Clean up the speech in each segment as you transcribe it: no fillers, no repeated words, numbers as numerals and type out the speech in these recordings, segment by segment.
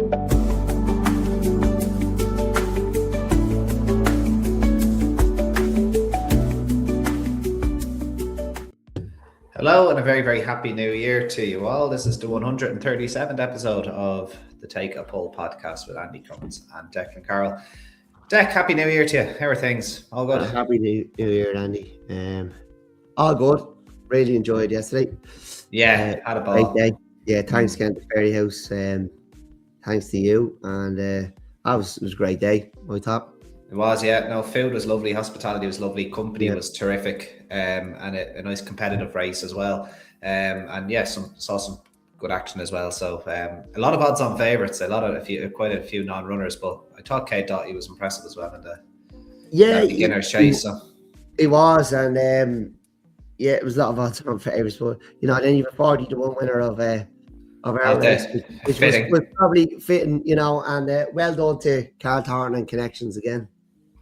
Hello and a very, very happy new year to you all. This is the 137th episode of the Take a Poll podcast with Andy Cummins and Declan Carroll. Dec, happy new year to you. How are things? All good? Happy new year, Andy. All good. Really enjoyed yesterday. Yeah, had a ball. Great day. Yeah, thanks again to Ferry House. Thanks to you. And it was a great day, I thought. It was, yeah. No, food was lovely, hospitality was lovely, company was terrific, and a nice competitive race as well. And yeah, saw some good action as well. So a lot of odds on favourites, quite a few non-runners, but I thought Kate Doughty was impressive as well in the beginner's chase. So it was, and it was a lot of odds on favourites, but then you've a 40-1 winner of our race, which was probably fitting, and well done to Carl Thorne and Connections again.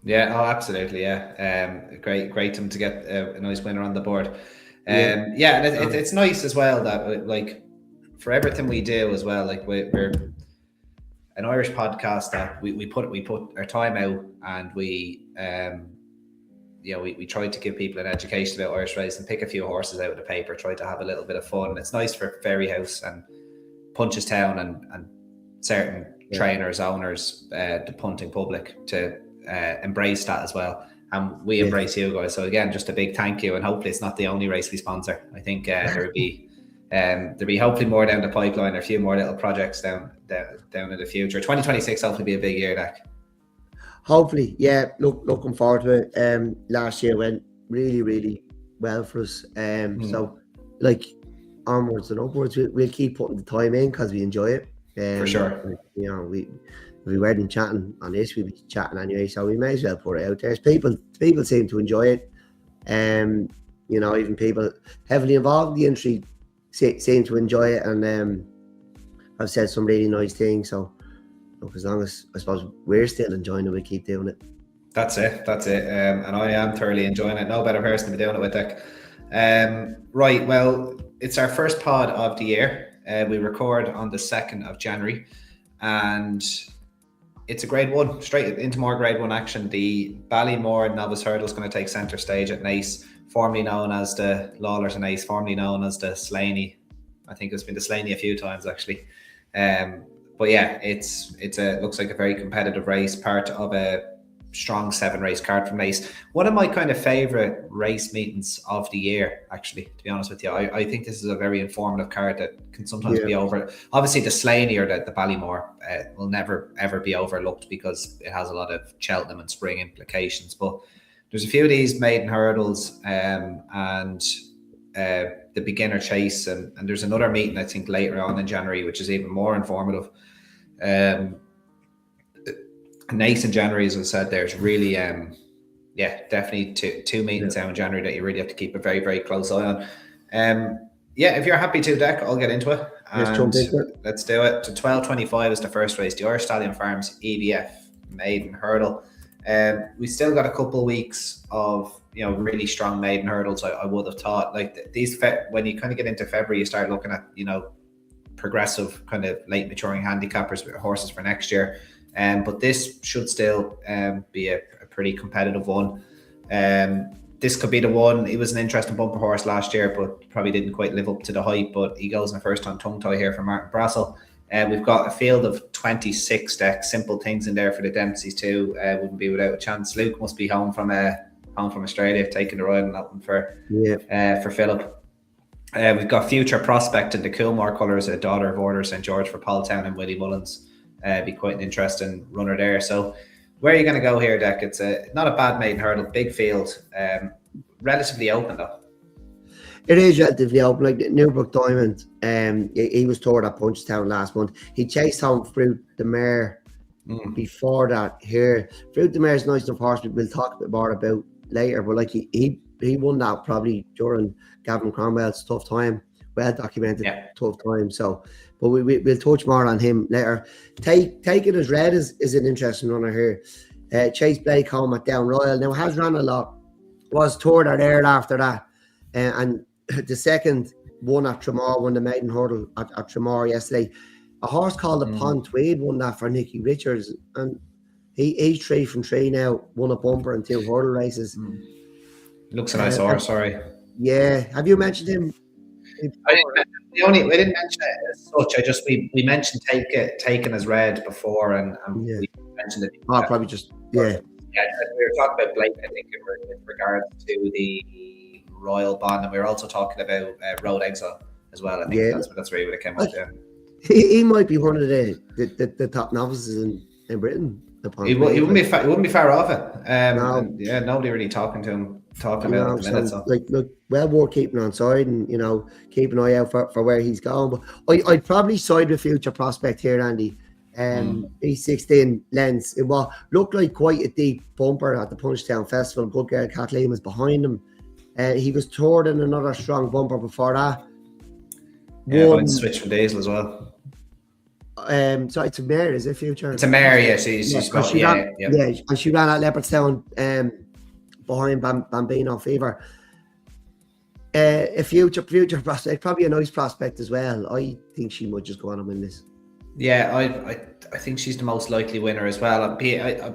Yeah, absolutely, yeah. Great to get a nice winner on the board. And it's nice as well that, like, for everything we do as well, like we're an Irish podcast that we put our time out, and we try to give people an education about Irish race and pick a few horses out of the paper, try to have a little bit of fun. It's nice for Ferry House and Punchestown and certain trainers, owners, the punting public to embrace that as well, and we embrace you guys. So again, just a big thank you, and hopefully it's not the only race we sponsor. I think there'll be hopefully more down the pipeline, a few more little projects down in the future. 2026 hopefully be a big year, Dec. Hopefully, yeah. Looking forward to it. Last year went really, really well for us. So like onwards and upwards, we'll keep putting the time in because we enjoy it. For sure. We weren't chatting on this, we'd be chatting anyway, so we may as well put it out there. People seem to enjoy it. Even people heavily involved in the industry seem to enjoy it, and I've said some really nice things. So look, as long as I suppose we're still enjoying it, we keep doing it. That's it. And I am thoroughly enjoying it. No better person to be doing it with, Dec. Right, well, it's our first pod of the year. We record on the 2nd of January, and it's a grade one, straight into more grade one action. The Ballymore Novices Hurdle is going to take centre stage at Naas, formerly known as the Lawlers and Naas, formerly known as the Slaney. I think it's been the Slaney a few times actually. But yeah, it looks like a very competitive race, part of a strong 7-race card from Naas. One of my kind of favourite race meetings of the year, actually, to be honest with you. I think this is a very informative card that can sometimes be over. Obviously, the Slaney or the Ballymore will never, ever be overlooked because it has a lot of Cheltenham and spring implications. But there's a few of these maiden hurdles and the beginner chase. And there's another meeting, I think, later on in January, which is even more informative. Naas in January, as I said, there's really definitely two meetings now in January that you really have to keep a very, very close eye on. If you're happy to, Dec, I'll get into it. Let's do it. To 12:25 is the first race, the Irish Stallion Farms EBF Maiden Hurdle. We still got a couple of weeks of really strong maiden hurdles. I would have thought, like these when you kind of get into February, you start looking at progressive kind of late maturing handicappers with horses for next year. But this should still be a pretty competitive one. This could be the one. He was an interesting bumper horse last year, but probably didn't quite live up to the hype. But he goes in the first time tongue tie here for Martin Brassel. We've got a field of 26 Dec, simple things in there for the Dempseys too. Wouldn't be without a chance. Luke must be home from Australia, taking the ride on that one for Philip. We've got Future Prospect in the Coolmore colours, a daughter of Order St George for Paul Town and Willie Mullins. Be quite an interesting runner there. So where are you going to go here, Dec? It's not a bad maiden hurdle, big field, relatively open though. It is relatively open. Like Newbrook Diamond, he was toured at Punchestown last month. He chased home Fruit the Mare before that here. Fruit the Mare is nice enough horse we'll talk a bit more about later, but like he won that probably during Gavin Cromwell's tough time, well documented tough time. So, but we'll touch more on him later. Take It As Red is an interesting runner here. Chase Blake home at Down Royal. Now has ran a lot, was toured at Air after that, and the second won at Tramore, won the maiden hurdle at Tramore yesterday. A horse called the Pond Tweed won that for Nicky Richards, and he's 3 from 3 now, won a bumper and 2 hurdle races. Looks a nice horse, sorry. Yeah, have you mentioned him? We didn't mention it as such. We mentioned taken as red before, and we mentioned it. Oh, probably just Yeah, we were talking about Blake, I think, with regards to the Royal Bond, and we were also talking about Road Exile as well. I think that's really what it came up to. He might be one of the top novices in Britain. He wouldn't be far off it. And nobody really talking about him at the minute. So. Look, well worth keeping on side, and keep an eye out for where he's going. But I'd probably side with Future Prospect here, Andy. E16 lens. It looked like quite a deep bumper at the Punchestown Festival. Good girl Kathleen was behind him. He was toured in another strong bumper before that. One switch from Diesel as well. So it's a mare, is it, Future? It's a mare, yes. And she ran at Leopardstown behind Bambino Fever. A future prospect, probably a nice prospect as well. I think she might just go on and win this. Yeah, I think she's the most likely winner as well. I'd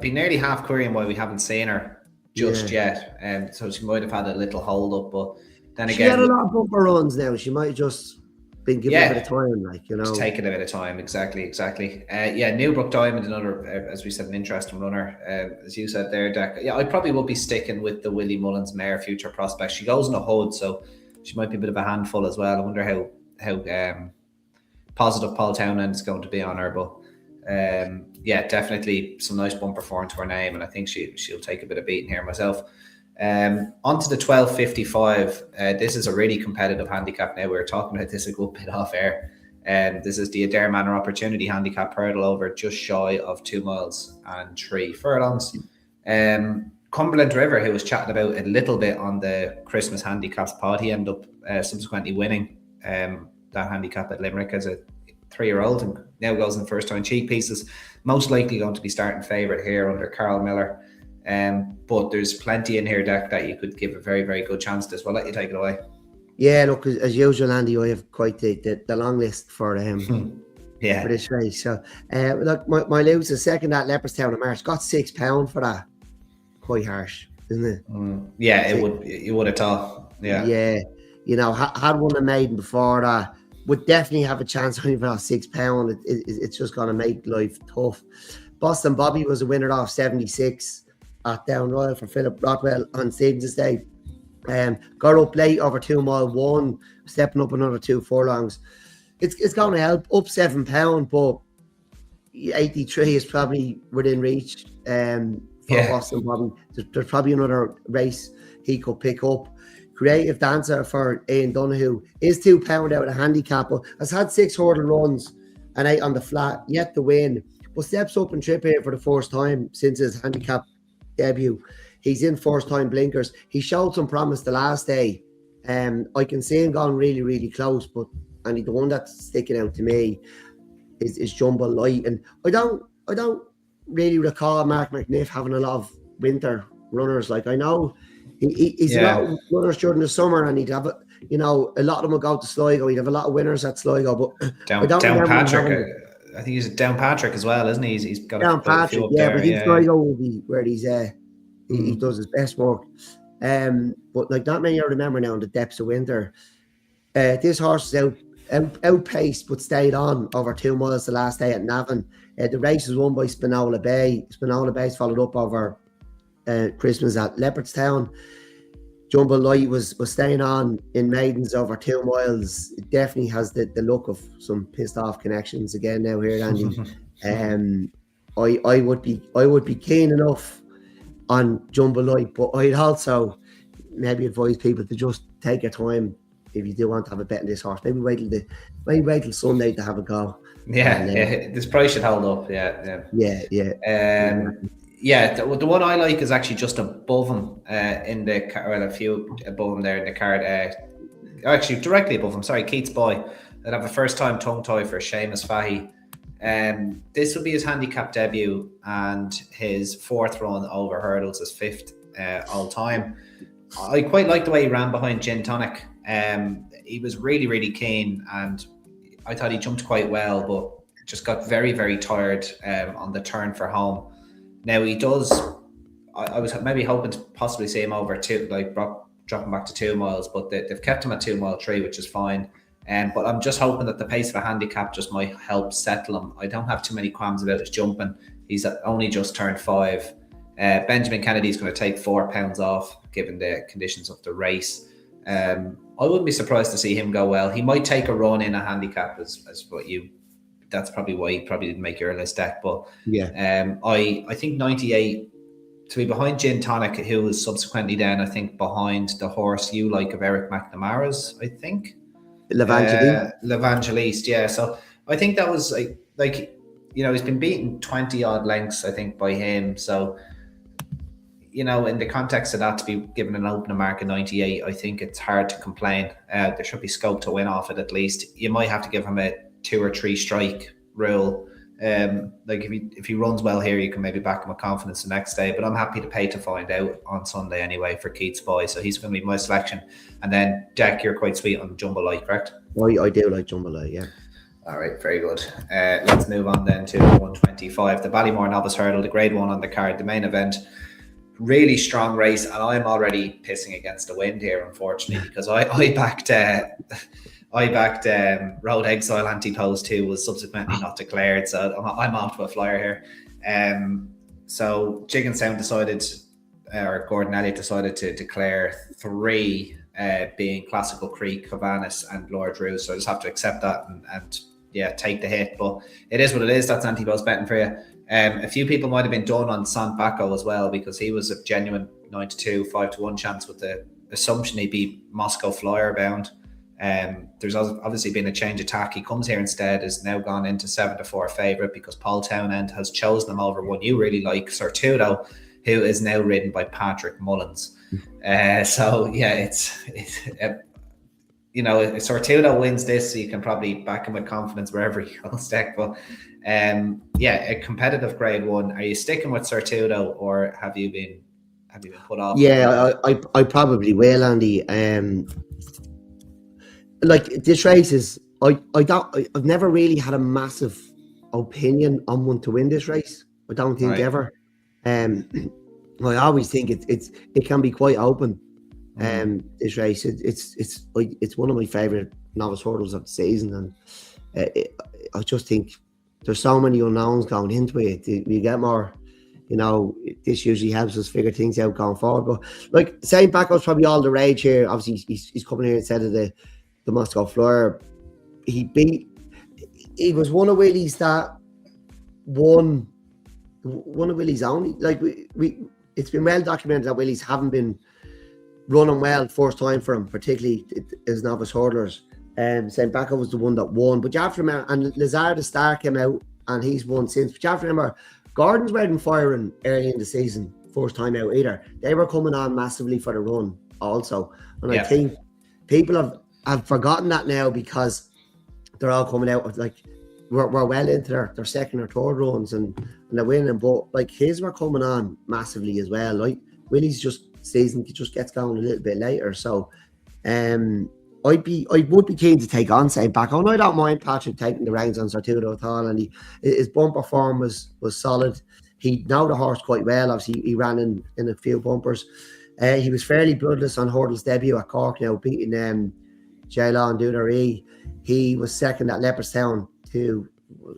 be nearly half querying why we haven't seen her just yet. So she might have had a little hold up, but then again, she had a lot of bumper runs now. She might have just been given a bit of time, Just taking a bit of time, exactly. Newbrook Diamond, another, as we said, an interesting runner. As you said there, Dec. Yeah, I probably will be sticking with the Willie Mullins mare Future Prospect. She goes in a hood, so she might be a bit of a handful as well. I wonder how positive Paul Townend is going to be on her, but definitely some nice bumper form to her name, and I think she'll take a bit of beating here myself. Onto the 1255. This is a really competitive handicap now. We were talking about this a good bit off air. This is the Adair Manor Opportunity Handicap Hurdle over just shy of 2 miles and 3 furlongs. Cumberland River, who was chatting about a little bit on the Christmas handicaps pod, he ended up subsequently winning that handicap at Limerick as a 3-year-old, and now goes in first time cheek pieces. Most likely going to be starting favourite here under Carl Miller. But there's plenty in here, Dec, that you could give a very, very good chance to this. We'll let you take it away. Yeah, look, as usual, Andy, I have quite the long list for for this race. So, look, my loser second at Leopardstown in March got £6 for that. Quite harsh, isn't it? Yeah, it would. You would have thought. Yeah. Yeah, had won a Maiden before that, would definitely have a chance only for that £6. It's just going to make life tough. Boston Bobby was a winner off 76 at Down Royal for Philip Rothwell on Stevens' Day. Got up late over 2 mile 1, stepping up another 2 furlongs. It's going to help, up £7, but 83 is probably within reach for Boston Bobby. There's probably another race he could pick up. Creative Dancer for Ian Donoghue is £2 out of the handicap, but has had 6 hurdle runs and 8 on the flat, yet to win. But steps up and trip here for the first time since his handicap debut. He's in first time blinkers. He showed some promise the last day. I can see him going really, really close, but the one that's sticking out to me is Jumbo Light. And I don't really recall Mark McNiff having a lot of winter runners. Like, I know he's a lot of runners during the summer, and he'd have a lot of them will go to Sligo. He'd have a lot of winners at Sligo, but down Patrick. I think he's down Patrick as well, isn't he? He's got down Patrick, but Sligo will be where he's he does his best work. But like not many I remember now in the depths of winter. This horse is outpaced but stayed on over 2 miles the last day at Navan. The race was won by Spinola Bay. Spinola Bay's followed up over Christmas at Leopardstown. Jumbo Light was staying on in Maidens over 2 miles. It definitely has the look of some pissed off connections again now here, Andy. I would be keen enough on Jumbo Light, but I'd also maybe advise people to just take your time if you do want to have a bet on this horse. Maybe wait till Sunday to have a go. This price should hold up. The one I like is actually just above him a few above him there in the card. Actually, directly above him. Sorry, Keats Boy. That have a first time tongue tie for Seamus Fahey. This will be his handicap debut and his 4th run over hurdles, his 5th all time. I quite like the way he ran behind Gin Tonic. He was really, really keen, and I thought he jumped quite well, but just got very, very tired on the turn for home. Now he does. I was maybe hoping to possibly see him over dropping back to 2 miles, but they've kept him at 2 mile 3, which is fine. But I'm just hoping that the pace of a handicap just might help settle him. I don't have too many qualms about his jumping. He's only just turned 5. Benjamin Kennedy's going to take 4 pounds off, given the conditions of the race. I wouldn't be surprised to see him go well. He might take a run in a handicap, as what you. That's probably why he probably didn't make your list, Dec. But yeah, I think 98 to be behind Gin Tonic, who was subsequently then I think behind the horse you like of Eric McNamara's, I think. L'Evangeliste, yeah. So I think that was like he's been beaten 20 odd lengths, I think, by him. So in the context of that, to be given an opening mark of 98, I think it's hard to complain. There should be scope to win off it at least. You might have to give him a 2 or 3 strike rule. Like if he runs well here, you can maybe back him with confidence the next day. But I'm happy to pay to find out on Sunday anyway for Keats Boy. So he's going to be my selection. And then Dec, you're quite sweet on Jumbo Light, correct? I do like Jumbo Light, yeah. All right, very good. Let's move on then to 125, the Ballymore Novice Hurdle, the grade 1 on the card, the main event. Really strong race, and I'm already pissing against the wind here, unfortunately, because I backed Road Exile Anti-Pose 2 was subsequently not declared, so I'm off to a flyer here. So Chicken Sound decided, or Gordon Elliott decided to declare 3, being Classical Creek, Cavaness, and Lord Roos. So I just have to accept that and take the hit. But it is what it is. That's Anti-Pose betting for you. A few people might have been done on Sant Bacco as well, because he was a genuine 9-2, 5-1 chance with the assumption he'd be Moscow Flyer bound. There's obviously been a change of tack. He comes here instead, is now gone into 7-4 favourite because Paul Townend has chosen him over one you really like, Sortudo, who is now ridden by Patrick Mullins. So yeah, it's if Sortudo wins this, so you can probably back him with confidence wherever he goes, Dec. But a competitive grade 1. Are you sticking with Sortudo, or have you been put off? Yeah, I probably will, Andy. Like this race is, I've never really had a massive opinion on one to win this race. I don't think ever. I always think it can be quite open. This race, it's one of my favorite novice hurdles of the season, and I just think there's so many unknowns going into it. You get more, this usually helps us figure things out going forward. But like St. Bacco's probably all the rage here. Obviously, he's coming here instead of the Moscow Flyer. He was one of Willie's that one of Willie's only, like it's been well documented that Willie's haven't been running well first time for him, particularly as novice hurdlers. St. Bacco was the one that won, but you have to remember, and Lazard the Star came out and he's won since, but you have to remember Gordon's weren't firing early in the season first time out either. They were coming on massively for the run also, and I think people have forgotten that now because they're all coming out of, like, we're well into their second or third runs and they're winning, but like his were coming on massively as well. Like Willie's season just gets going a little bit later, so I would be keen to take on St. Bacco, and I don't mind Patrick taking the reins on Sortudo at all. And his bumper form was solid. He know the horse quite well. Obviously, he ran in a few bumpers. He was fairly bloodless on Hurdle's debut at Cork, now beating Jaylon Duderee. He was second at Leopardstown to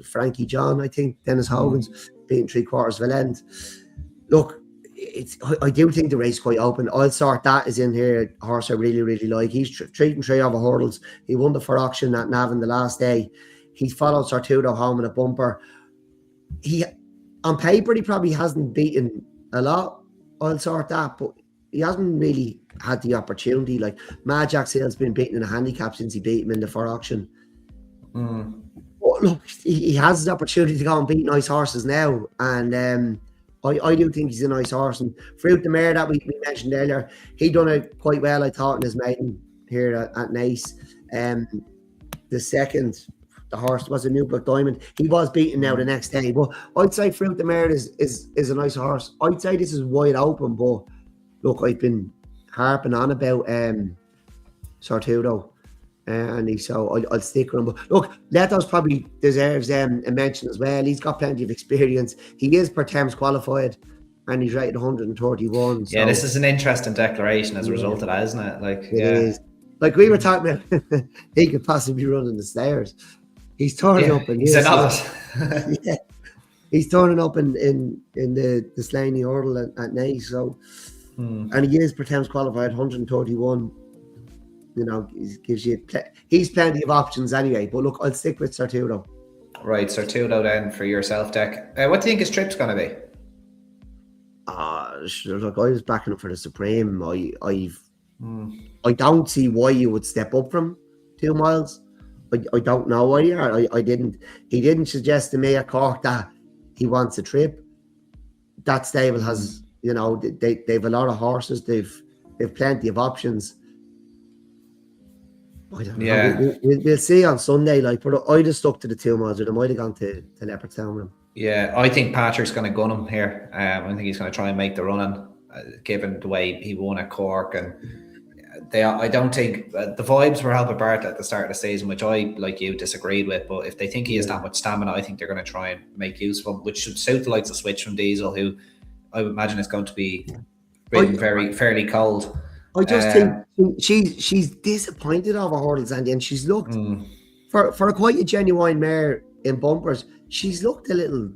Frankie John, I think, Dennis Hogan's, beating 3/4 of a length. Look, I do think the race is quite open. I'll sort that is in here. A horse I really, really like. He's treating 3 over hurdles. He won the for auction at Navan the last day. He followed Sortudo home in a bumper. On paper, he probably hasn't beaten a lot. I'll sort that, but he hasn't really had the opportunity. Like Majak Sale's been beaten in a handicap since he beat him in the for auction. But look, he has the opportunity to go and beat nice horses now, and I do think he's a nice horse. And Fruit the Mare that we mentioned earlier, he done it quite well, I thought, in his maiden here at Naas. The second, the horse was a New Black Diamond. He was beaten now the next day, but I'd say Fruit the Mare is a nice horse. I'd say this is wide open, but look, I've been harping on about Sortudo. And so I'll stick with him. But look, Leto's probably deserves a mention as well. He's got plenty of experience. He is per Thames qualified, and he's rated 131. Yeah, so this is an interesting declaration as a result of that, isn't it? Like, it is. Like we were talking about, he could possibly be running the stairs. He's turning up in he's this. a novice. Yeah, he's turning up in the Slaney Hurdle at Naas. So, and he is per Thames qualified, 131. You know, gives you he's plenty of options anyway. But look, I'll stick with Sortudo. Right, Sortudo then for yourself, Dec. What do you think his trip's going to be? Look, I was backing up for the Supreme. I don't see why you would step up from 2 miles. I don't know why. I didn't. He didn't suggest to me at Cork that he wants a trip. That stable has, you know, they've a lot of horses. They've plenty of options. I don't know. We'll see on Sunday. Like, but I just stuck to the 2 miles. Or they might have gone to Leopardstown with him. Yeah, I think Patrick's going to gun him here. I think he's going to try and make the run-in, given the way he won at Cork. And I don't think the vibes were Albert Bartlett at the start of the season, which I, like you, disagreed with. But if they think he has that much stamina, I think they're going to try and make use of him, which should suit the likes of Switch from Diesel, who I would imagine is going to be fairly cold. I just think she's disappointed over hurdles, Andy, and she's looked for quite a genuine mare in bumpers. She's looked a little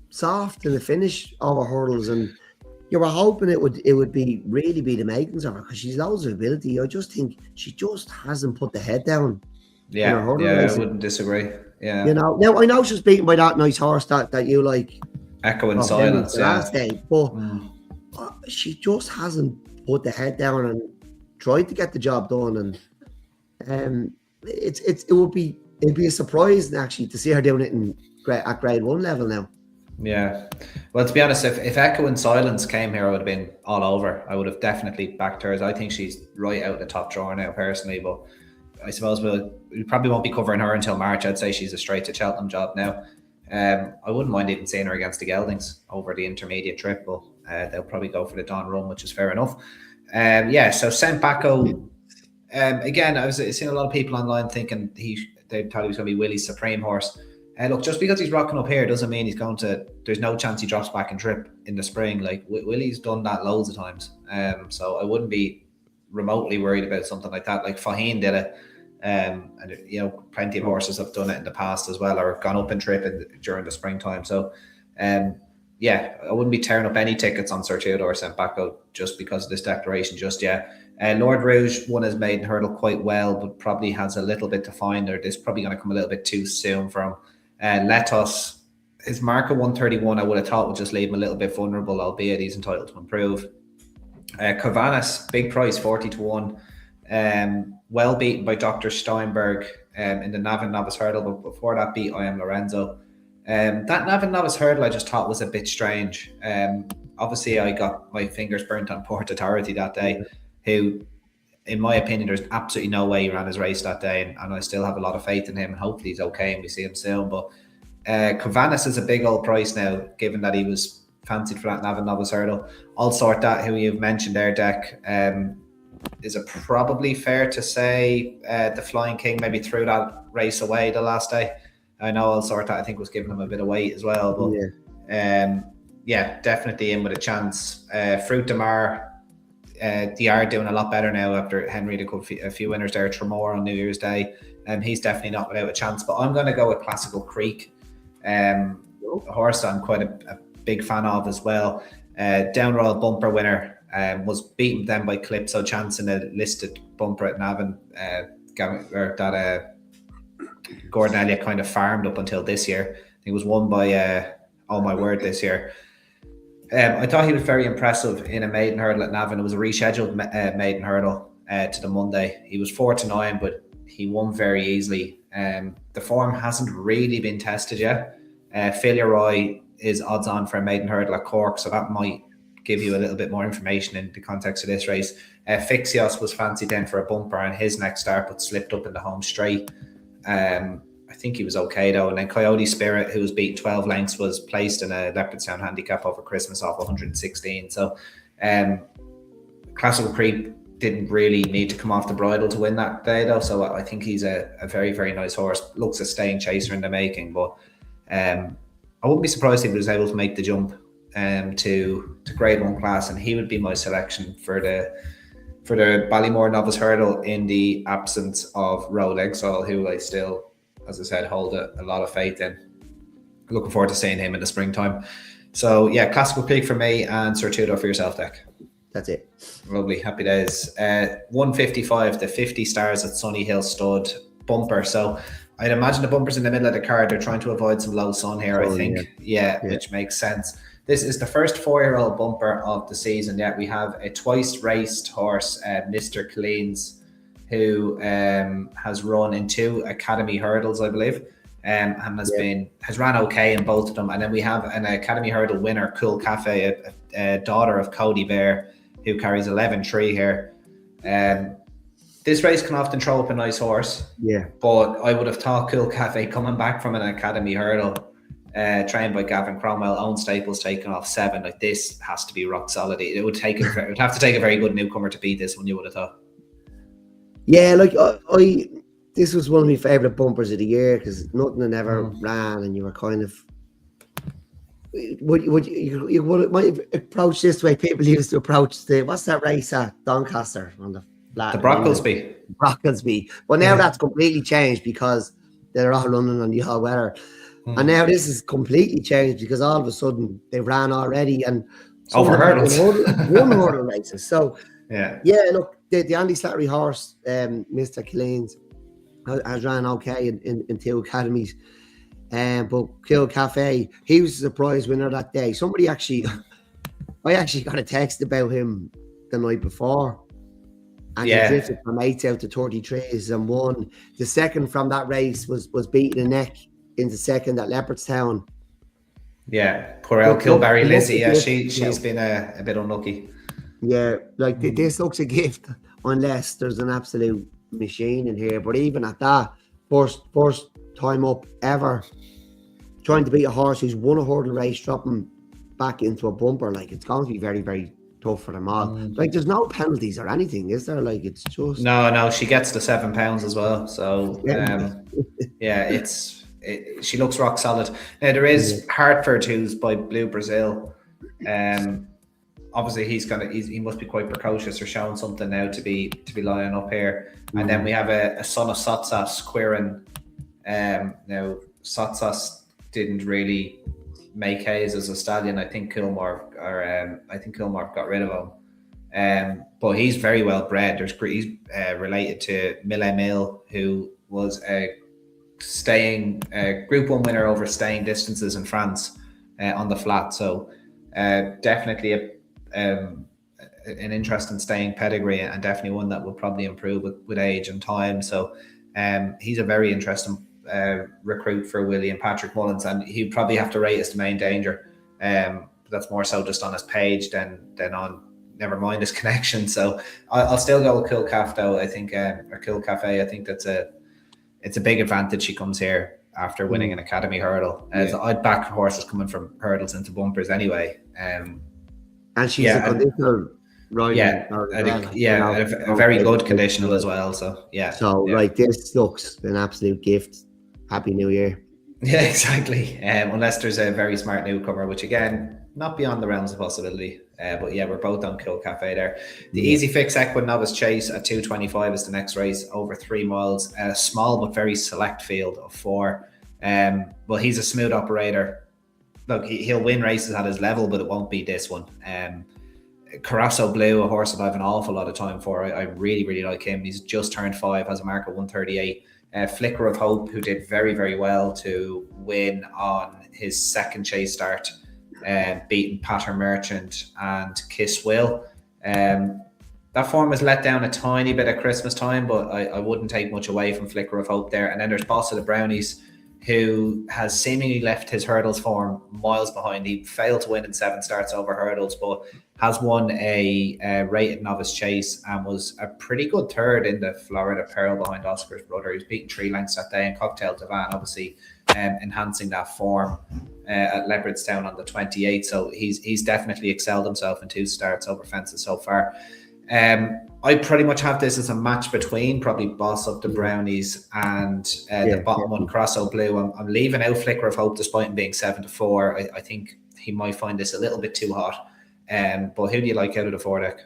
soft in the finish over hurdles, and you were hoping it would really be the Maidens of her because she's loads of ability. I just think she just hasn't put the head down. Yeah, I wouldn't disagree. Yeah, you know. Now I know she was beaten by that nice horse that you like, Echo in Silence, last day, but she just hasn't put the head down and tried to get the job done. And it'd be a surprise actually to see her doing it at grade 1 level now. Yeah, well, to be honest, if Echo in Silence came here, I would have been all over. I would have definitely backed hers. I think she's right out the top drawer now, personally. But I suppose we probably won't be covering her until March. I'd say she's a straight to Cheltenham job now. I wouldn't mind even seeing her against the Geldings over the intermediate trip, but they'll probably go for the Don Run, which is fair enough. So Saint Bacco, again, I was seeing a lot of people online thinking they thought he was going to be Willie's Supreme horse. Look, just because he's rocking up here doesn't mean there's no chance he drops back and trip in the spring. Like, Willie's done that loads of times. So I wouldn't be remotely worried about something like that. Like Faheen did it. And you know, plenty of horses have done it in the past as well, or gone up and trip during the springtime. So I wouldn't be tearing up any tickets on Sortudo or Saint Bacco just because of this declaration just yet. Lord Rouge won his maiden hurdle quite well, but probably has a little bit to find, or this is probably going to come a little bit too soon for him. Letos, his mark of 131, I would have thought would just leave him a little bit vulnerable, albeit he's entitled to improve. Covanas, big price, 40-1. Well beaten by Dr. Steinberg in the Navan Novice Hurdle, but before that beat I Am Lorenzo. That Navan Novice Hurdle I just thought was a bit strange. Obviously I got my fingers burnt on Port Authority that day, who in my opinion there's absolutely no way he ran his race that day, and I still have a lot of faith in him, and hopefully he's okay and we see him soon. But Covanas is a big old price now, given that he was fancied for that Navan Novice Hurdle. I'll sort that, who you've mentioned there, Dec. Is it probably fair to say the Flying King maybe threw that race away the last day? I know I'll sort that, I think was giving him a bit of weight as well, but definitely in with a chance. Fruit de Mar, they are doing a lot better now after Henry had a few winners there. Tremor on New Year's Day, and he's definitely not without a chance. But I'm going to go with Classical Creek, a horse I'm quite a big fan of as well. Down Royal Bumper winner, was beaten then by Calypso Chance in a listed bumper at Navan, Gordon Elliott kind of farmed up until this year. He was won by Oh My Word this year. I thought he was very impressive in a maiden hurdle at Navan. It was a rescheduled maiden hurdle to the Monday. He was 4-9, but he won very easily. The form hasn't really been tested yet. Filiroy is odds on for a maiden hurdle at Cork, so that might give you a little bit more information in the context of this race. Fixios was fancied then for a bumper on his next start, but slipped up in the home straight. I think he was okay though. And then Coyote Spirit, who was beaten 12 lengths, was placed in a Leopardstown handicap over Christmas off 116. So Classical Creek didn't really need to come off the bridle to win that day, though. So I think he's a very, very nice horse. Looks a staying chaser in the making, but I wouldn't be surprised if he was able to make the jump to Grade 1 class, and he would be my selection for the Ballymore Novice Hurdle in the absence of Road Exile, who I still, as I said, hold a lot of faith in. Looking forward to seeing him in the springtime. So yeah, Classical Peak for me, and Sir Tudor for yourself, Dec. That's it. Lovely, happy days. 155, the 50 stars at Sunnyhill stud bumper. So I'd imagine the bumper's in the middle of the card. They're trying to avoid some low sun here, I think. Yeah, which makes sense. This is the first 4-year-old bumper of the season. Yet we have a twice raced horse, Mr. Colleen's, who has run in 2 Academy hurdles, I believe, and has ran okay in both of them. And then we have an Academy hurdle winner, Cool Cafe, a daughter of Cody Bear, who carries 11-3 here. This race can often throw up a nice horse. Yeah. But I would have thought Cool Cafe, coming back from an Academy hurdle, trained by Gavin Cromwell, own Staples taking off 7. Like, this has to be rock solid. It would have to take a very good newcomer to beat this one, you would have thought. Yeah, like this was one of my favourite bumpers of the year, because nothing had ever ran, and you were kind of you might approach this way people used to approach what's that race at Doncaster on the flat? The Brocklesby. But now that's completely changed, because they're all running on the all weather. And now this is completely changed, because all of a sudden they ran already and over hurdles, one hurdle races. So look, the Andy Slattery horse, Mr. Colleen's, has ran okay in 2 academies. But Kill Cafe, he was a surprise winner that day. I actually got a text about him the night before, and he drifted from 8 out to 33s and won. The second from that race was beating a neck into second at Leopardstown. Yeah, poor El Kilbarry Lizzie. Yeah, she's been a bit unlucky. Yeah, like this looks a gift, unless there's an absolute machine in here. But even at that, first time up ever, trying to beat a horse who's won a hurdle race, dropping back into a bumper, like, it's going to be very, very tough for them all. Like, there's no penalties or anything, is there? Like, it's just no. She gets the £7 as well. So she looks rock solid. Now there is Hartford, who's by Blue Brazil. Obviously he must be quite precocious, or showing something now to be lining up here. And then we have a son of Sotsas, Quirin. Now Sotsas didn't really make haze as a stallion. I think Kilmore got rid of him. But he's very well bred. He's related to Millet Mill, who was a Group 1 winner over staying distances in France on the flat. So definitely an interesting staying pedigree, and definitely one that will probably improve with age and time. So he's a very interesting recruit for William Patrick Mullins, and he'd probably have to rate as the main danger. That's more so just on his page than on, never mind his connection. So I'll still go with Cool Caf, though. I think or Cool Cafe. I think it's a big advantage she comes here after winning an Academy hurdle. I'd back horses coming from hurdles into bumpers anyway. And she's a conditional rider. A very good conditional as well. So like, this looks an absolute gift. Happy New Year. Yeah, exactly. Unless there's a very smart newcomer, which again, not beyond the realms of possibility. But yeah, we're both on Kill Cafe there. The Easy Fix Equine Novice Chase at 225 is the next race, over 3 miles. A small but very select field of 4. Well, he's a smooth operator. Look, he'll win races at his level, but it won't be this one. Carasso Blue, a horse that I have an awful lot of time for. I really, really like him. He's just turned 5, has a mark of 138. Flicker of Hope, who did very, very well to win on his second chase start, beating Patter Merchant and Kiss Will. That form was let down a tiny bit at Christmas time, but I wouldn't take much away from Flicker of Hope there. And then there's Boss of the Brownies, who has seemingly left his hurdles form miles behind. He failed to win in 7 starts over hurdles, but has won a rated novice chase and was a pretty good third in the Florida Pearl behind Oscar's brother. He was beaten 3 lengths that day, and Cocktail Divan obviously enhancing that form at Leopardstown on the 28th. So he's definitely excelled himself in 2 starts over fences so far. I pretty much have this as a match between probably Boss Up the Brownies and the bottom one, Corosso Blue. I'm leaving out Flicker of Hope despite him being 7-4. I think he might find this a little bit too hot. But who do you like out of the 4 deck?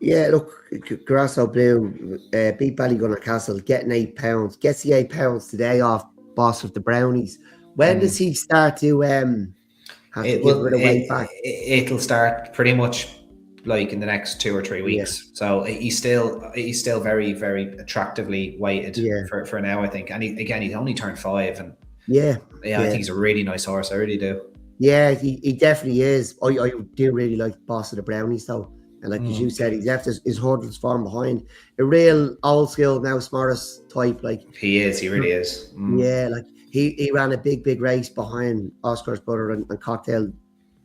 Yeah, look, Corosso Blue beat Ballygunner Castle, getting £8. Gets the £8 today off Boss of the Brownies. When does he start to have to give it away back? It'll start pretty much like in the next 2 or 3 weeks. So he's still very, very attractively weighted for now, I think. And he's only turned 5, and I think he's a really nice horse. I really do. Yeah, he definitely is. I do really like Boss of the Brownies though. And like as you said, he's left his hurdles farm behind. A real old school now Morris type, like he really is. Yeah, like he ran a big race behind Oscar's brother and Cocktail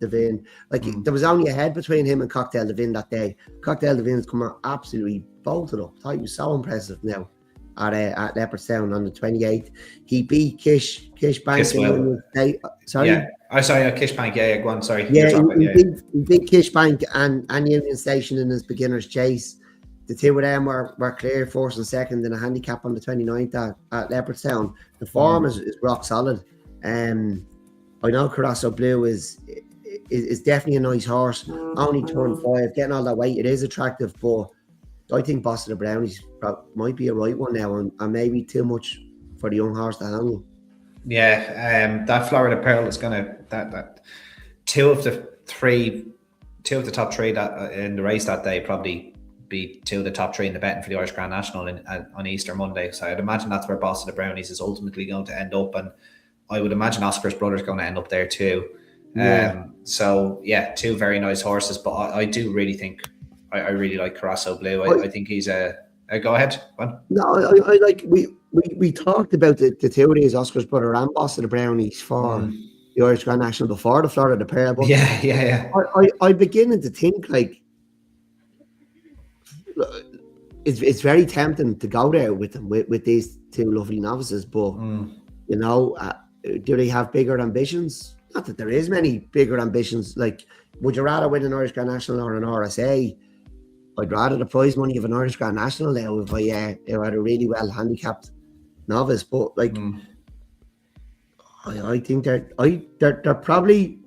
Devine. Like there was only a head between him and Cocktail Devine that day. Cocktail Devine's come out absolutely bolted up. I thought he was so impressive now at Leopardstown on the 28th. He beat Kish Bank. Sorry? Yeah. Kish Bank. Yeah, go on. Sorry. Yeah, he beat Kish Bank and Union Station in his beginner's chase. The two of them were clear, first and second in a handicap on the 29th at Leopardstown. The form is rock solid. I know Corosso Blue is definitely a nice horse. Only turned 5, getting all that weight. It is attractive, but I think Boss of the Brownies might be a right one now, and maybe too much for the young horse to handle. Yeah, that Florida Pearl is gonna that two of the top 3 that in the race that day probably be 2 of the top 3 in the betting for the Irish Grand National on Easter Monday. So I'd imagine that's where Boss of the Brownies is ultimately going to end up, and I would imagine Oscar's brother is going to end up there too. So yeah, 2 very nice horses, but I do really think I really like Corosso Blue. I think he's a go ahead. No, I like we talked about the 2 of these, Oscar's brother and Boss of the Brownies, for the Irish Grand National before the Florida Pearl. But I'm beginning to think like it's very tempting to go there with them with these 2 lovely novices, but you know, do they have bigger ambitions? Not that there is many bigger ambitions. Like, would you rather win an Irish Grand National or an RSA? I'd rather the prize money of an Irish Grand National now if I had a really well handicapped novice. But like, I think they're probably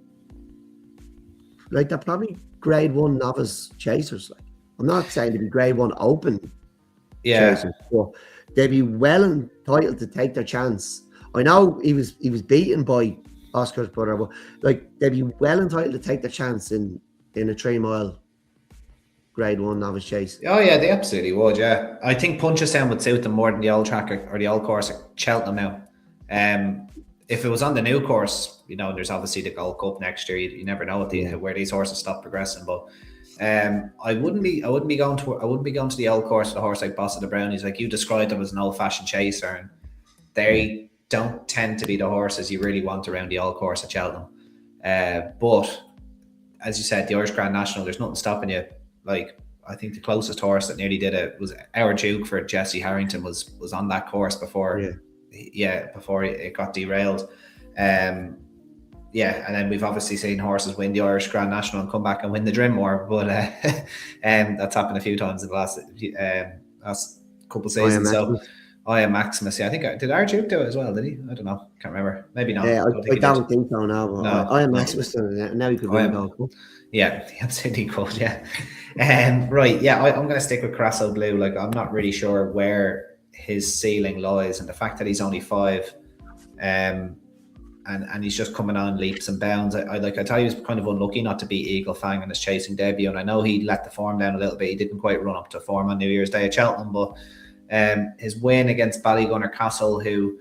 grade 1 novice chasers. Like, I'm not saying to be grade 1 open chasers, but they'd be well entitled to take their chance. I know he was beaten by Oscar's brother, but like they'd be well entitled to take their chance in a 3 mile grade 1 novice chase. Oh yeah, they absolutely would. Yeah, I think Punchestown would suit them more than the old track or the old course at Cheltenham now. If it was on the new course, you know, there's obviously the Gold Cup next year. You never know where these horses stop progressing. But I wouldn't be going to the old course with a horse like Boss of the Brownies. Like you described them as an old-fashioned chaser, and they don't tend to be the horses you really want around the old course at Cheltenham. But as you said, the Irish Grand National, there's nothing stopping you. Like, I think the closest horse that nearly did it was Our Duke for Jesse Harrington was on that course before it got derailed. And then we've obviously seen horses win the Irish Grand National and come back and win the Drinmore, but that's happened a few times in the last couple of seasons. So I am Maximus. Yeah, I think did Our Duke do it as well? Did he? I don't know. Can't remember. Maybe not. Yeah, I don't think so. No, I am Maximus. Now you could win it. Yeah, absolutely could. Yeah. Right. Yeah, I'm going to stick with Corosso Blue. Like, I'm not really sure where his ceiling lies, and the fact that he's only 5, and he's just coming on leaps and bounds. I tell you, he was kind of unlucky not to beat Eagle Fang in his chasing debut, and I know he let the form down a little bit. He didn't quite run up to form on New Year's Day at Cheltenham, but his win against Ballygunner Castle, who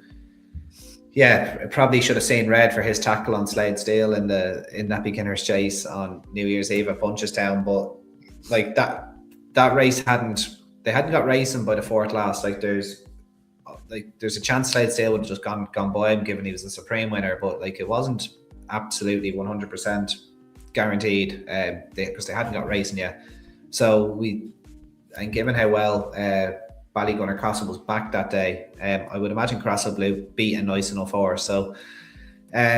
probably should have seen red for his tackle on Slade Steele in that beginner's chase on New Year's Eve at Punchestown. But like that race they hadn't got racing by the 4th last. Like there's a chance Slade Steele would have just gone by him, given he was the supreme winner, but like it wasn't absolutely 100% guaranteed because they hadn't got racing yet. So given how well Ballygunner Castle was back that day, I would imagine Corosso Blue beat a nice enough horse. So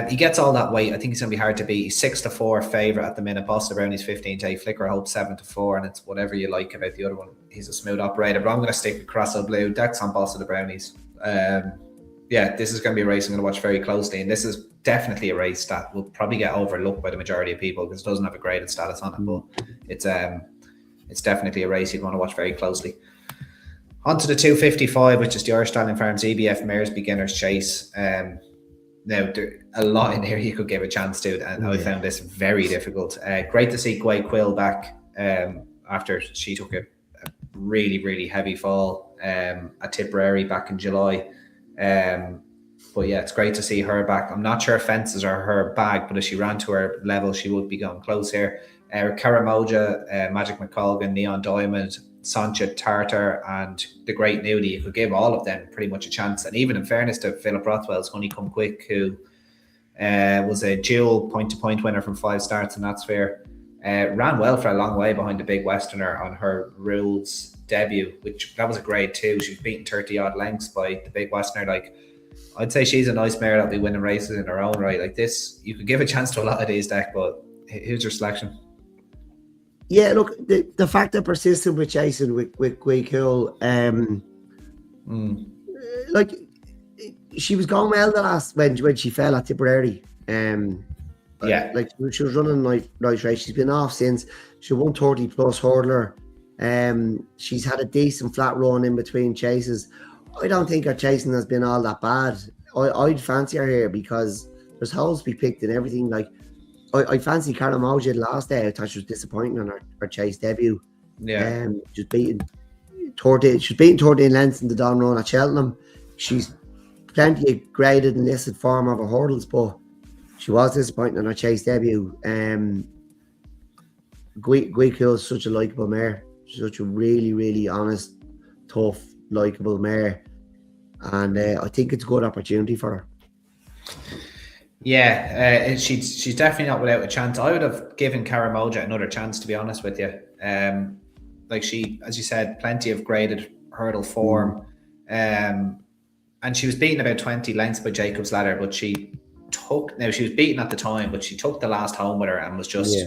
He gets all that weight. I think he's going to be hard to beat. He's 6-4 favourite at the minute. Boss of Brownies 15J. Flicker Hope 7-4, and it's whatever you like about the other one. He's a smooth operator, but I'm going to stick with Crosso Blue. Dec's on Boss of the Brownies. This is going to be a race I'm going to watch very closely, and this is definitely a race that will probably get overlooked by the majority of people because it doesn't have a graded status on it, but it's definitely a race you'd want to watch very closely. On to the 255, which is the Irish Stallion Farms EBF Mares Beginner's Chase. Now, there a lot in here you could give a chance to, and I found this very difficult. Great to see Gway Quill back after she took a really, really heavy fall at Tipperary back in July. But yeah, it's great to see her back. I'm not sure if fences are her bag, but if she ran to her level, she would be going close here. Karamoja, Magic McColgan, Neon Diamond, Sancha Tartar, and the Great Nudie. You could give all of them pretty much a chance. And even in fairness to Philip Rothwell's Honeycomb Quick, who was a dual point-to-point winner from 5 starts in that sphere, ran well for a long way behind the Big Westerner on her rules debut, which that was a grade 2. She was beaten 30-odd lengths by the Big Westerner. Like, I'd say she's a nice mare that'll be winning races in her own right. Like this, you could give a chance to a lot of these, Dec, but who's your selection? Yeah, look, the fact that persistent with chasing with Gway Cool, like she was going well the last when she fell at Tipperary. Like she was running nice race. She's been off since. She won 30 plus hurdler. She's had a decent flat run in between chases. I don't think her chasing has been all that bad. I'd fancy her here because there's holes to be picked and everything. Like I fancy Karamoja last day. I thought she was disappointing on her chase debut. Yeah. She's beaten 13 lengths in the Don Run at Cheltenham. She's plenty of graded and listed form of her hurdles, but she was disappointing on her chase debut. Guico is such a likeable mare. She's such a really, really honest, tough, likeable mare. And I think it's a good opportunity for her. Yeah, she's definitely not without a chance. I would have given Karamoja another chance, to be honest with you. Like she, as you said, plenty of graded hurdle form. And she was beaten about 20 lengths by Jacob's Ladder, but she was beaten at the time, but she took the last home with her and was just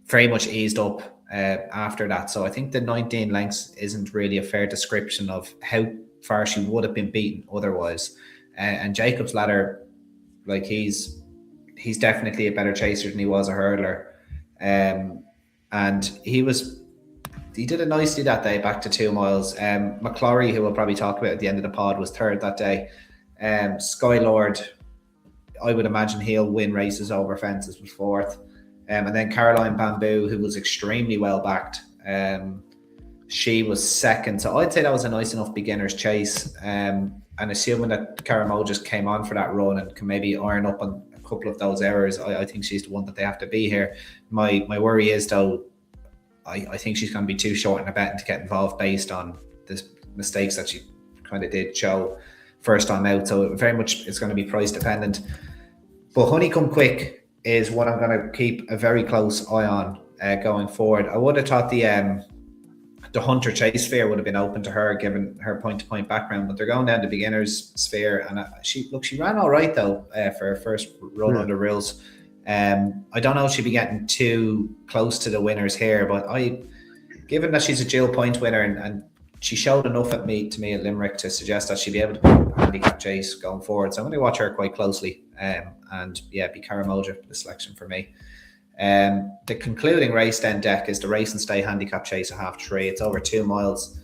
very much eased up after that. So I think the 19 lengths isn't really a fair description of how far she would have been beaten otherwise. And Jacob's Ladder, like he's definitely a better chaser than he was a hurdler. And he did it nicely that day back to 2 miles. McClory, who we'll probably talk about at the end of the pod, was third that day. Skylord, I would imagine he'll win races over fences, was fourth. And then Caroline Bamboo, who was extremely well backed, she was second. So I'd say that was a nice enough beginner's chase. And assuming that Karamoja just came on for that run and can maybe iron up on a couple of those errors, I think she's the one that they have to be here. My worry is, though, I think she's going to be too short in a betting to get involved based on the mistakes that she kind of did show first on out. So very much it's going to be price dependent. But Honeycomb Quick is what I'm going to keep a very close eye on going forward. I would have thought the Hunter Chase sphere would have been open to her given her point-to-point background, but they're going down the beginner's sphere. And she ran all right though for her first run under rules. I don't know if she'd be getting too close to the winners here, but given that she's a dual point winner and she showed enough to me at Limerick to suggest that she'd be able to put a handicap chase going forward. So I'm going to watch her quite closely. And yeah, be Karamoja the selection for me. The concluding race then, Dec, is the Race and Stay handicap chase at 3:30. It's over 2 miles.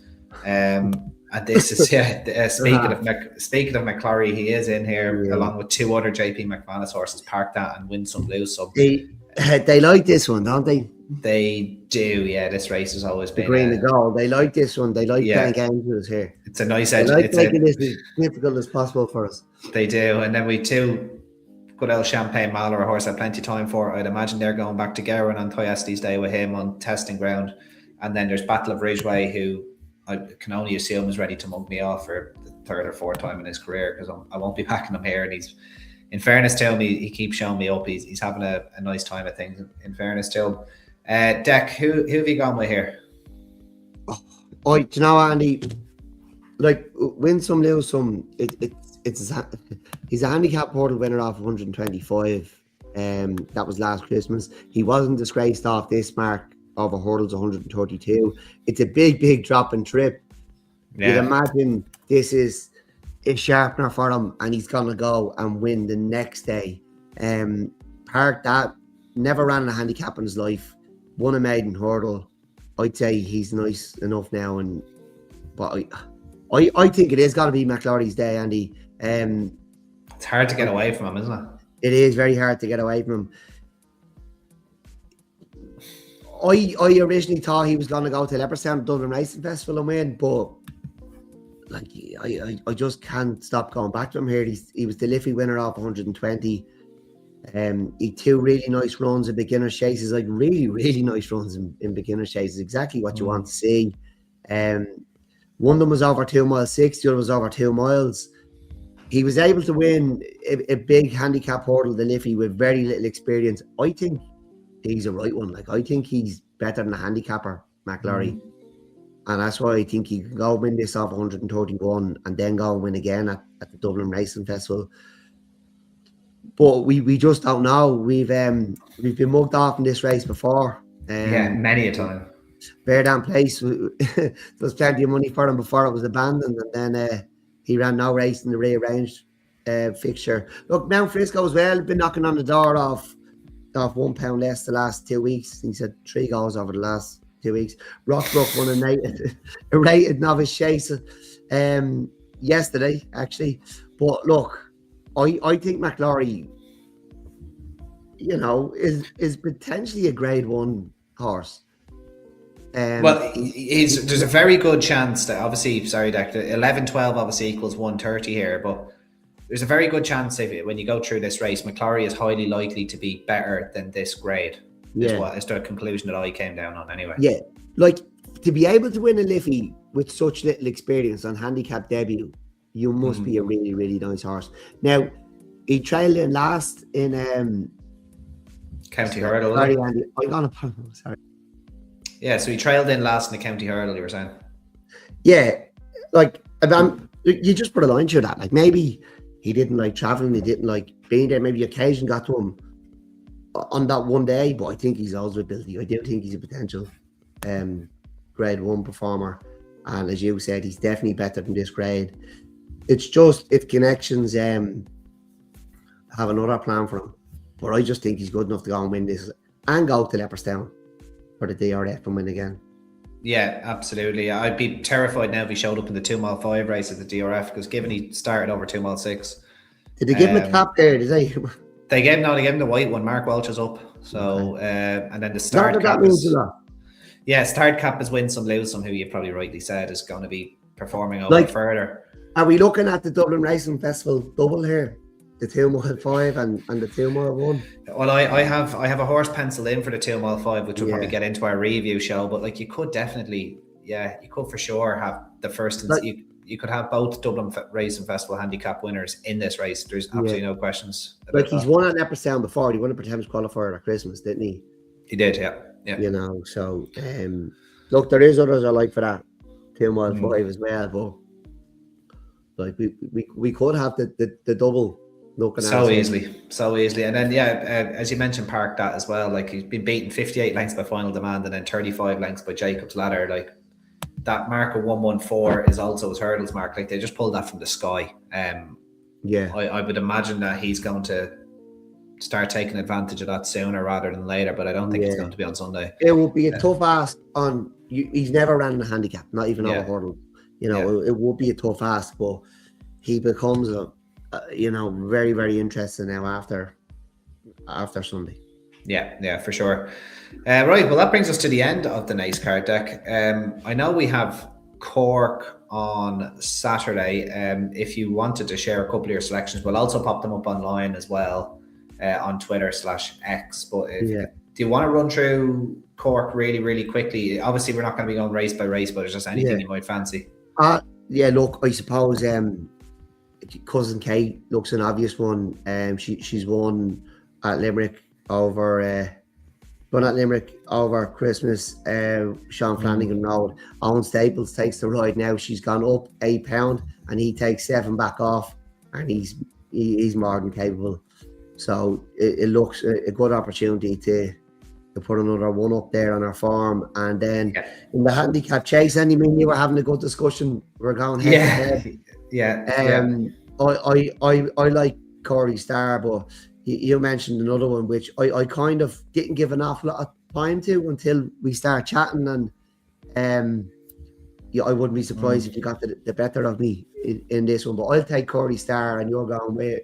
And this is speaking of McClory, he is in here along with 2 other JP McManus horses, Park That and Win Some Lose Some. They like this one, don't they? They do, yeah. This race has always been green and gold. They like this one. They like playing games with us here. It's a nice edge. They like making this as difficult as possible for us. They do, and then we 2 good old Champagne Mahler, a horse I had plenty of time for. I'd imagine they're going back to Gowran on Toyasti's day with him on testing ground. And then there's Battle of Ridgeway, who I can only assume is ready to mug me off for the 3rd or 4th time in his career, because I won't be backing him here. And he's, in fairness to him, he keeps showing me up. He's having a nice time of things, in fairness to him. Dec, who have you gone with here? Do you know, Andy? Like, Win Some, Lose Some. he's a handicap hurdle winner off 125. That was last Christmas. He wasn't disgraced off this mark of a hurdle's 132. It's a big drop and trip. You'd imagine this is a sharpener for him, and he's gonna go and win the next day. Park that. Never ran a handicap in his life. Won a maiden hurdle. I'd say he's nice enough now, but I think it is got to be McLaury's day, Andy. It's hard to get away from him, isn't it? It is very hard to get away from him. I originally thought he was going to go to Leopardstown Dublin Racing Festival and win, but like I just can't stop going back to him here. He was the Liffey winner off 120. He 2 really nice runs in beginner's chases, like really nice runs in beginner's chases, exactly what you want to see. One of them was over 2 miles 6, the other was over 2 miles. He was able to win a big handicap hurdle, the Liffey, with very little experience. I think he's a right one. Like, I think he's better than a handicapper, McLaury. And that's why I think he can go win this off 131 and then go and win again at the Dublin Racing Festival. But we just don't know. We've been mugged off in this race before. Many a time. Verdant Place, there was plenty of money for him before it was abandoned, and then he ran no race in the rearranged fixture. Look, Mount Frisco as well, been knocking on the door of £1 less the last 2 weeks. He said 3 goals over the last 2 weeks. Rockbrook won a rated novice chase yesterday, actually. But look, I think McLaury, is potentially a grade 1 horse. There's a very good chance that, obviously, sorry, Dec, 11-12 obviously equals 130 here, but there's a very good chance when you go through this race, McLaury is highly likely to be better than this grade. Is the conclusion that I came down on anyway. Yeah, like, to be able to win a Liffey with such little experience on handicap debut, you must be a really nice horse. Now, he trailed in last in County Hurdle. Sorry, Andy, sorry. Yeah, so he trailed in last in the County Hurdle, you were saying? Yeah, like, you just put a line through that. Like, maybe he didn't like traveling, he didn't like being there. Maybe occasion got to him on that one day, but I think he's always ability. I do think he's a potential grade 1 performer. And as you said, he's definitely better than this grade. It's just, if connections have another plan for him. But I just think he's good enough to go and win this and go to Leopardstown for the DRF and win again. Yeah, absolutely. I'd be terrified now if he showed up in the 2 mile 5 race at the DRF, because given he started over 2 mile 6. Did they give him a cap there? Did they? They gave him the white one. Mark Welch is up. So, and then the start cap start cap is win some, lose some, who you probably rightly said is going to be performing over further. Are we looking at the Dublin Racing Festival double here? The 2 mile 5 and the 2 mile 1. Well, I have a horse penciled in for the 2 mile 5, which we'll probably get into our review show. But like, you could definitely, you could for sure have the first. You could have both Dublin Racing Festival handicap winners in this race. There's absolutely no questions. Like, he's won at Leopardstown before. He won a Pretenders qualifier at Christmas, didn't he? He did, yeah. So look, there is others I like for that 2 mile 5 as well. But like, we could have the double. So easily, and then as you mentioned, Park that as well. Like, he's been beaten 58 lengths by Final Demand and then 35 lengths by Jacob's Ladder. Like, that mark of 114 is also his hurdles mark. Like, they just pulled that from the sky. I would imagine that he's going to start taking advantage of that sooner rather than later, but I don't think it's going to be on Sunday. It will be a tough ask on. He's never ran in a handicap, not even on a hurdle. It will be a tough ask, but he becomes very, very interesting now after Sunday. Yeah, for sure. Right, well, that brings us to the end of the Naas card, Dec. I know we have Cork on Saturday. If you wanted to share a couple of your selections, we'll also pop them up online as well on Twitter/X. But do you want to run through Cork really, really quickly? Obviously, we're not going to be going race by race, but there's just anything you might fancy. Look, I suppose Cousin Kate looks an obvious one. She's won at Limerick over Christmas. Sean Flanagan rode. Owen Staples takes the ride now. She's gone up £8 and he takes 7 back off, and he's more than capable. So it looks a good opportunity to put another one up there on our farm. And then in the handicap chase, Andy, you were having a good discussion. We're going head to head. I like Corey Starr, but you mentioned another one which I kind of didn't give an awful lot of time to until we start chatting, and I wouldn't be surprised if you got the better of me in this one. But I'll take Corey Starr, and you're going with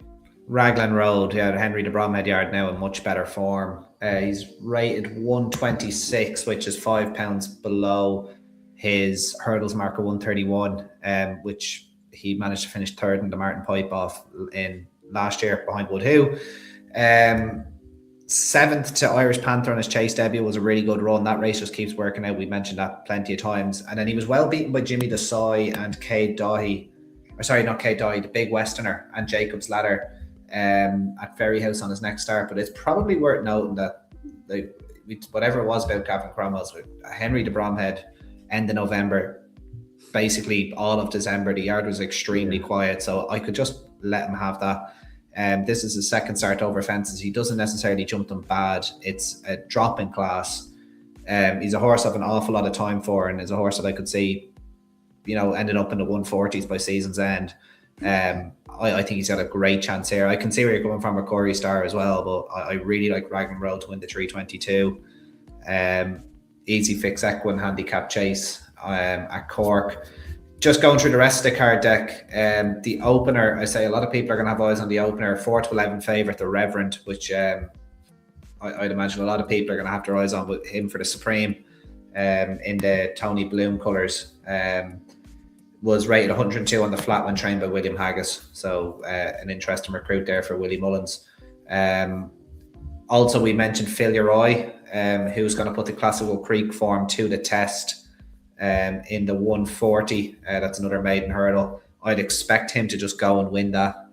Raglan Road. Henry de Bromhead Yard now in much better form. He's rated 126, which is £5 below his hurdles marker 131, which he managed to finish third in the Martin Pipe off in last year behind Woodhoo. 7th to Irish Panther on his chase debut was a really good run. That race just keeps working out. We mentioned that plenty of times. And then he was well beaten by Jimmy Desai and Cade Dahi. Or sorry, not Cade Dahi, the Big Westerner, and Jacob's Ladder at Ferryhouse on his next start. But it's probably worth noting that whatever it was about Gavin Cromwell's, Henry de Bromhead, end of November, basically all of December, the yard was extremely quiet. So I could just let him have that. This is his second start over fences. He doesn't necessarily jump them bad. It's a drop in class. He's a horse I've an awful lot of time for, and is a horse that I could see, ending up in the 140s by season's end. I think he's got a great chance here. I can see where you're coming from with Corey Starr as well, but I really like Raglan Road to win the 322. Easy fix Equine handicap chase at Cork. Just going through the rest of the card deck, the opener, I say a lot of people are going to have eyes on the opener. 4 to 11 favourite, the Reverend, which I'd imagine a lot of people are going to have their eyes on with him for the Supreme in the Tony Bloom colours. Was rated 102 on the flat when trained by William Haggis. So an interesting recruit there for Willie Mullins. Also, we mentioned Phil Roy, who's going to put the Classical Creek form to the test. In the 140, that's another maiden hurdle. I'd expect him to just go and win that.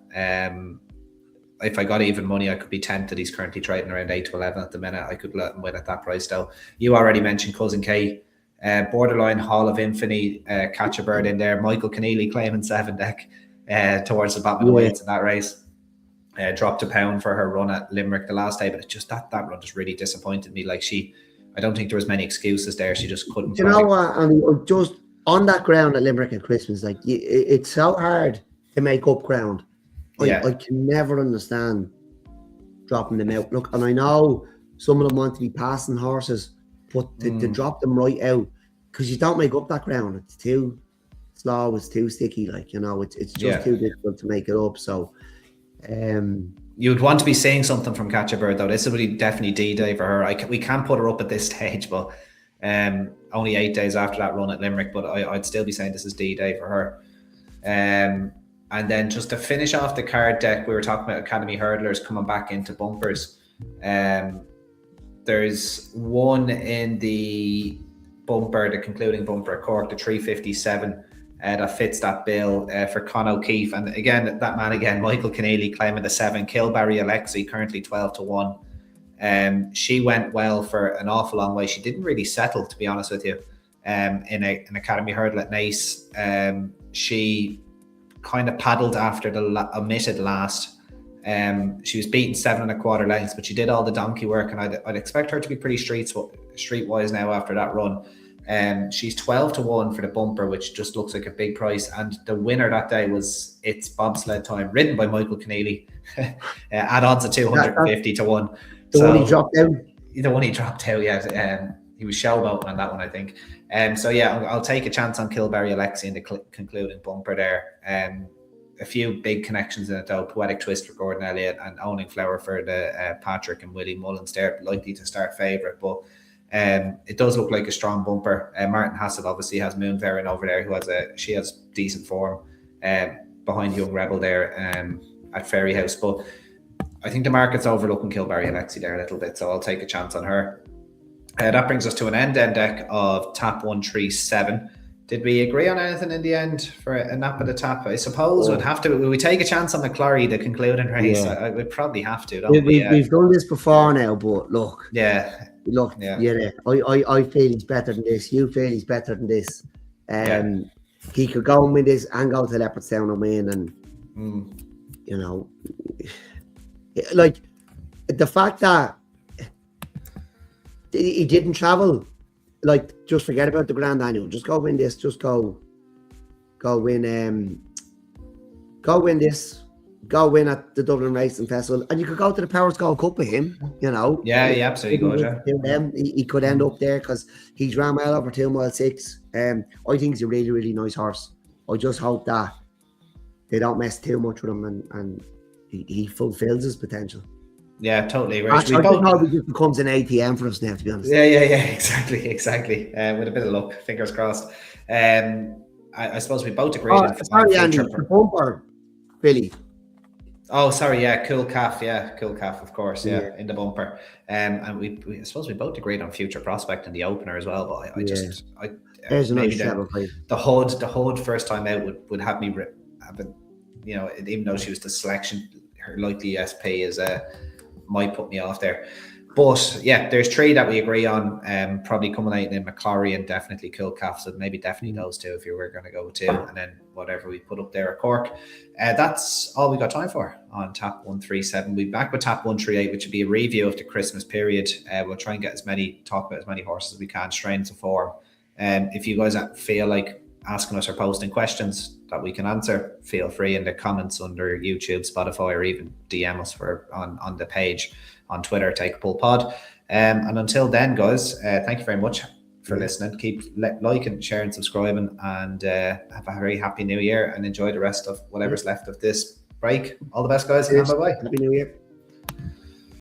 If I got even money, I could be tempted. He's currently trading around 8 to 11 at the minute. I could let him win at that price though. You already mentioned Cousin K, borderline Hall of Infamy, catch a bird in there. Michael Keneally claiming 7 deck towards the bottom of the weights in that race. Dropped £1 for her run at Limerick the last day, but it's just that run just really disappointed me. I don't think there was many excuses there. She just couldn't. You know what? I mean, just on that ground at Limerick at Christmas, it's so hard to make up ground. I can never understand dropping them out. Look, and I know some of them want to be passing horses, but to drop them right out, because you don't make up that ground. It's too slow. It's too sticky. It's just too difficult to make it up. So, you would want to be seeing something from Catch a Bird though. This would be definitely D-Day for her. We can't put her up at this stage, but only 8 days after that run at Limerick, but I'd still be saying this is D-Day for her. And then just to finish off the card deck, we were talking about Academy Hurdlers coming back into bumpers. There's one in the bumper, the concluding bumper at Cork, the 357. That fits that bill for Con O'Keefe. And again, that man again, Michael Keneally claiming the 7. Kilbarry Alexi, currently 12 to 1. She went well for an awful long way. She didn't really settle, to be honest with you, in an Academy Hurdle at Naas. She kind of paddled after the omitted last. She was beaten 7 1/4 lengths, but she did all the donkey work, and I'd expect her to be pretty streetwise now after that run. She's 12 to 1 for the bumper, which just looks like a big price. And the winner that day was It's Bobsled Time, ridden by Michael Keneally, at odds of 250 to 1. The one he dropped out? The one he dropped out, yeah. He was showboating on that one, I think. I'll take a chance on Kilbarry Alexi in the concluding bumper there. A few big connections in it though. Poetic Twist for Gordon Elliott and Owning Flower for the Patrick and Willie Mullins there, likely to start favourite, but it does look like a strong bumper. Martin Hassett obviously has Moon Verin over there, who has decent form behind Young Rebel there at Ferryhouse. But I think the market's overlooking Kilbarry Alexi there a little bit, so I'll take a chance on her. That brings us to an end deck of TAP137. Did we agree on anything in the end for a nap at the tap? I suppose we'd have to. Will we take a chance on McClary, the concluding race? Yeah. We'd probably have to. We've done this before now, but look. Yeah. Look, I feel he's better than this. You feel he's better than this. He could go and win this and go to Leopardstown and win. And you know, like the fact that he didn't travel, like just forget about the Grand Annual. Just go win this. Just go win this. Go win at the Dublin Racing Festival, and you could go to the Powers Gold Cup with him. You know. Yeah, he absolutely could. Yeah. He could end up there because he's ran well over 2 mile 6. I think he's a really, really nice horse. I just hope that they don't mess too much with him and he fulfills his potential. Yeah, totally. I don't know if he just becomes an ATM for us now, to be honest. Yeah, exactly. With a bit of luck, fingers crossed. I suppose we both agreed. Sorry, Andy, the bumper, Billy. Oh, sorry. Yeah, cool calf. Of course. Yeah, in the bumper. And we I suppose we both agreed on Future Prospect in the opener as well. But there's maybe the Hood first time out would have me you know, even though she was the selection, her likely SP is might put me off there. But yeah, there's 3 that we agree on. Probably coming out in McClory and definitely Cool Calf. So maybe definitely those 2 if you were going to go with 2, and then whatever we put up there at Cork. That's all we got time for on TAP137. We'll be back with TAP138, which will be a review of the Christmas period. We'll try and talk about as many horses as we can, strains of form. If you guys feel like asking us or posting questions that we can answer, feel free in the comments under YouTube, Spotify, or even DM us on the page on Twitter, Take a Pull Pod. And until then, guys, thank you very much for listening. Keep liking, sharing, subscribing, and have a very happy new year and enjoy the rest of whatever's left of this break. All the best, guys. And bye-bye. Happy New Year.